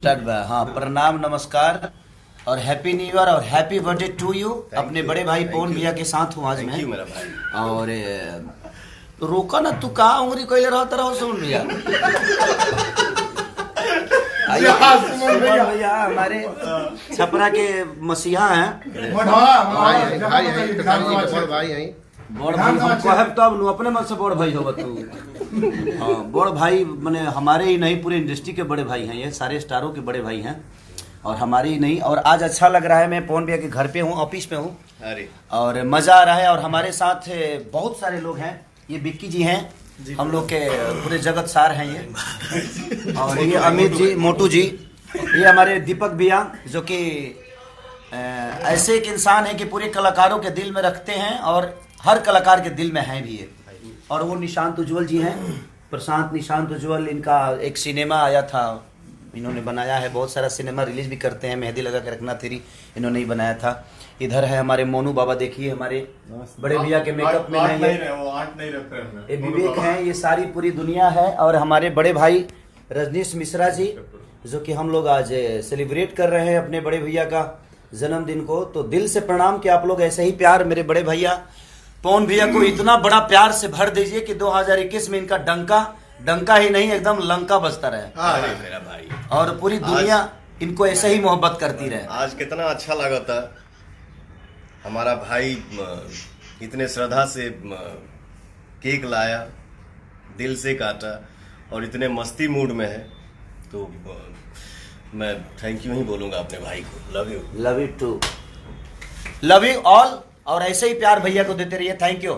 हाँ, प्रणाम नमस्कार और हैप्पी न्यू ईयर और हैप्पी बर्थडे टू यू। अपने बड़े भाई पवन भैया के साथ हूँ आज मैं। मेरा भाई। और तो रोका ना, तू कहाँ उंगली कोई रहता रहो सुन भैया। भैया हमारे छपरा के मसीहा हैं। बड़ भाई हम कहब तब नु अपने मन से बड़ भाई होगा तू। हाँ, बड़ भाई माने हमारे ही नहीं पूरे इंडस्ट्री के बड़े भाई हैं, ये सारे स्टारों के बड़े भाई हैं और हमारे ही नहीं। और आज अच्छा लग रहा है, मैं पवन भैया के घर पे हूँ, ऑफिस पे हूँ और मज़ा आ रहा है। और हमारे साथ बहुत सारे लोग हैं, ये बिक्की जी हैं, हम लोग के पूरे जगत सार हैं ये। और ये अमित जी, मोटू जी, ये हमारे दीपक भैया जो कि ऐसे एक इंसान है कि पूरे कलाकारों के दिल में रखते हैं और हर कलाकार के दिल में हैं भी ये। और वो निशांत उज्ज्वल जी हैं, प्रशांत निशांत उज्ज्वल, इनका एक सिनेमा आया था, इन्होंने बनाया है। बहुत सारा सिनेमा रिलीज भी करते हैं, मेहंदी लगा के रखना तेरी इन्होंने ही बनाया था। इधर है हमारे मोनू बाबा, देखिए हमारे बड़े भैया के मेकअप में है ये विवेक हैं, ये सारी पूरी दुनिया है। और हमारे बड़े भाई रजनीश मिश्रा जी, जो कि हम लोग आज सेलिब्रेट कर रहे हैं अपने बड़े भैया का जन्मदिन को। तो दिल से प्रणाम कि आप लोग ऐसे ही प्यार मेरे बड़े भैया पवन भैया को इतना बड़ा प्यार से भर दीजिए कि 2021 में इनका डंका ही नहीं एकदम लंका बजता रहे। मेरा भाई और पूरी दुनिया इनको ऐसे ही मोहब्बत करती रहे। आज कितना अच्छा लगा था, हमारा भाई इतने श्रद्धा से केक लाया, दिल से काटा और इतने मस्ती मूड में है। तो मैं थैंक यू ही बोलूंगा अपने भाई को। Love you too, love you all. और ऐसे ही प्यार भैया को देते रहिए। Thank you.